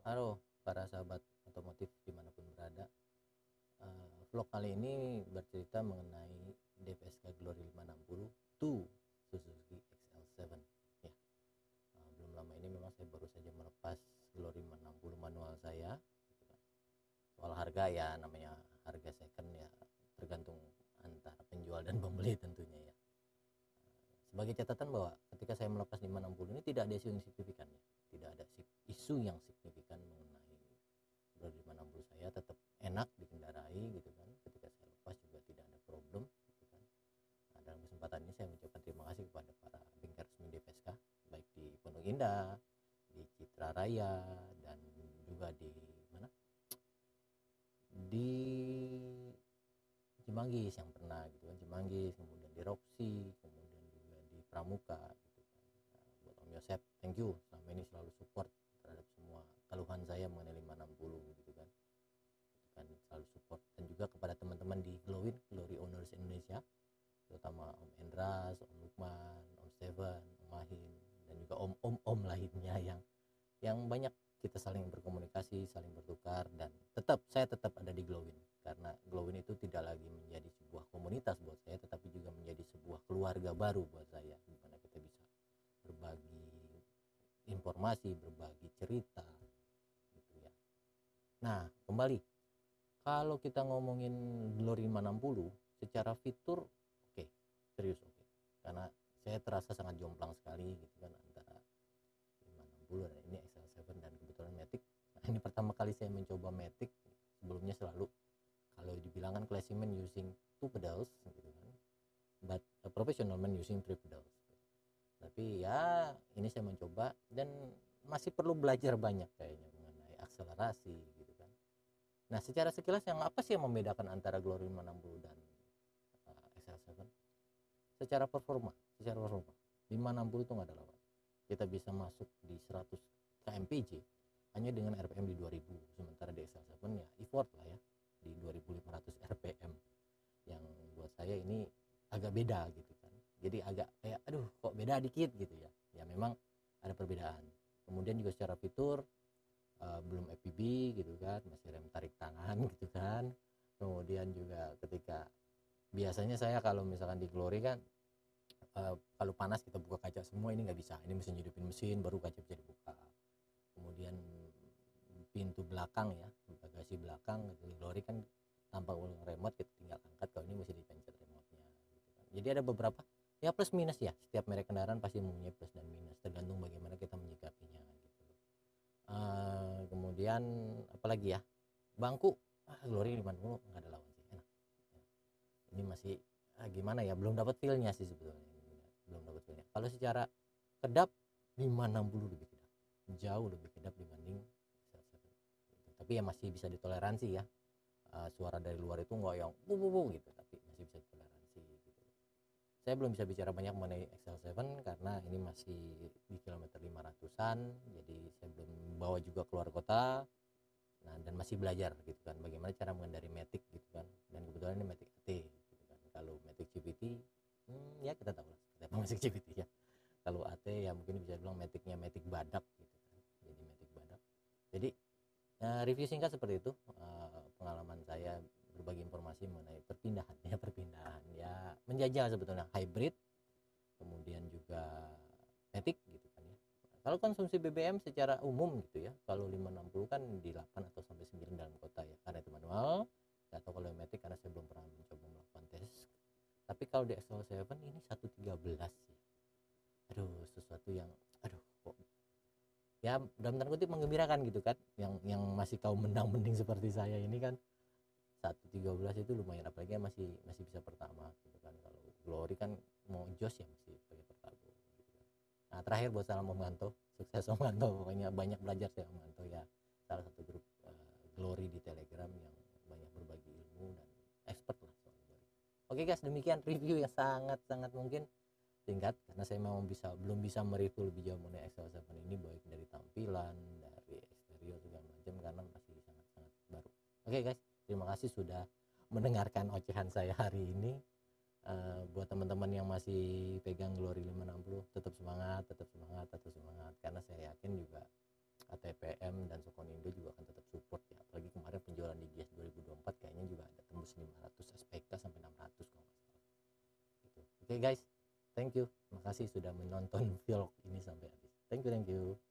Halo para sahabat otomotif dimanapun berada. Vlog kali ini bercerita mengenai DPSK Glory 560 to Suzuki XL7 ya. Belum lama ini memang saya baru saja melepas Glory 560 manual saya gitu kan. Soal harga ya, namanya harga second ya, tergantung antara penjual dan pembeli tentunya ya. Sebagai catatan bahwa ketika saya melepas 560 ini tidak ada isu yang signifikan ya. Tidak ada isu yang signifikan mengenai Glory 560 saya, tetap enak dikendarai gitu kan. Ketika saya lepas juga tidak ada problem gitu kan. Nah, dalam kesempatan ini saya mengucapkan terima kasih kepada para bengkel resmi DPSK baik di Pondok Indah, di Citra Raya, dan juga di mana, di Cimanggis yang pernah gitu kan, Cimanggis, kemudian di Roxy, kemudian juga di Pramuka gitu kan. Nah, buat Om Yosep, thank you, selama ini selalu support terhadap semua keluhan saya mengenai 560 gitu kan. Itu kan selalu support. Dan juga kepada teman-teman di Glowin, Glory Owners Indonesia, terutama Om Endras, Om Lukman, Om Steven, Om Mahin, dan juga om-om lainnya yang banyak kita saling berkomunikasi, saling bertukar, dan saya tetap ada di Glowin karena Glowin itu tidak lagi menjadi sebuah komunitas buat saya, tetapi juga menjadi sebuah keluarga baru buat saya, di mana kita bisa berbagi informasi, berbagi cerita gitu ya. Nah, kembali kalau kita ngomongin Glory 560 secara fitur, oke, serius oke. Karena saya terasa sangat jomplang sekali gitu kan antara 560 dan ini XL7 dan kebetulan Matic. Nah, ini pertama kali saya mencoba Matic. Sebelumnya selalu kalau dibilang kan classy man using two pedals gitu kan, but a professional man using three pedals. Tapi ya ini saya mencoba dan masih perlu belajar banyak kayaknya mengenai akselerasi gitu kan. Nah, secara sekilas yang apa sih yang membedakan antara Glory 560 dan XL7? Secara performa 560 itu nggak ada lawan. Kita bisa masuk di 100 kmpj hanya dengan RPM di 2000, sementara di XL7 ya effort lah ya di 2500 RPM, yang buat saya ini agak beda gitu kan. Jadi agak kayak aduh kok beda dikit gitu ya. Ya memang ada perbedaan. Kemudian juga secara fitur belum FPV gitu kan, masih rem tarik tangan gitu kan. Kemudian juga ketika biasanya saya kalau misalkan di Glory kan kalau panas kita buka kaca semua, ini nggak bisa, ini mesin hidupin mesin baru kaca bisa dibuka. Kemudian pintu belakang ya, bagasi belakang di Glory kan tanpa remote, kita tinggal angkat, kalau ini mesti dipencet remote-nya gitu kan. Jadi ada beberapa ya plus minus ya, setiap merek kendaraan pasti mempunyai plus dan minus tergantung bagaimana kita menyikapinya gitu. Kemudian apalagi ya, bangku Glory 50 nggak ada lawan sih, enak. Ini masih gimana ya, belum dapat feelnya sih sebetulnya, belum dapat feelnya. Kalau secara kedap 560 lebih kedap, jauh lebih kedap dibanding XL7 gitu. Tapi ya masih bisa ditoleransi ya. Suara dari luar itu nggak yang bu gitu, tapi masih bisa ditoleransi gitu. Saya belum bisa bicara banyak mengenai XL7 karena ini masih di kilometer 500-an, jadi saya belum bawa juga keluar kota. Nah, dan masih belajar gitu kan bagaimana cara mengendari Matic gitu kan, dan kebetulan ini Matic AT gitu kan. Kalau Matic CVT ya kita tahu lah seperti apa Matic CVT ya. Kalau AT ya mungkin bisa bilang Maticnya Matic badak gitu kan, jadi Matic badak. Jadi review singkat seperti itu, pengalaman saya berbagi informasi mengenai perpindahan ya, menjajal sebetulnya hybrid, kemudian juga Matic gitu kan ya. Kalau konsumsi BBM secara umum gitu ya, kalau 560 kan di 8 atau sampai 9 dalam kota ya, karena itu manual. Gak tahu kalau Matic karena saya belum pernah mencoba melakukan tes. Tapi kalau di XL7 ini 113 ya. Aduh, sesuatu yang aduh kok ya dalam tanda kutip menggembirakan gitu kan, yang masih kaum mendang-mending seperti saya ini kan 113 itu lumayan, apalagi masih masih bisa pertama gitu kan. Kalau Glory kan mau jos ya masih pakai pertama gitu kan. Nah, terakhir buat salam Om Ganto, sukses Om Ganto, pokoknya banyak belajar saya Om Ganto ya, salah satu grup Glory di Telegram yang banyak berbagi ilmu dan expert lah soal Glory. Oke guys, demikian review yang sangat mungkin singkat karena saya memang belum bisa mereview lebih jauh mengenai XL7 ini, baik dari tampilan, dari eksterior segala macam, karena masih sangat baru. Oke guys, terima kasih sudah mendengarkan ocehan saya hari ini. Buat teman-teman yang masih pegang Glory 560, tetap semangat, karena saya yakin juga ATPM dan Sokonindo juga akan tetap support ya, apalagi kemarin penjualan di GIAS 2024 kayaknya juga ada tembus 500, SPK sampai 600 kalau nggak salah gitu. Oke guys, thank you, makasih sudah menonton vlog ini sampai habis. Thank you.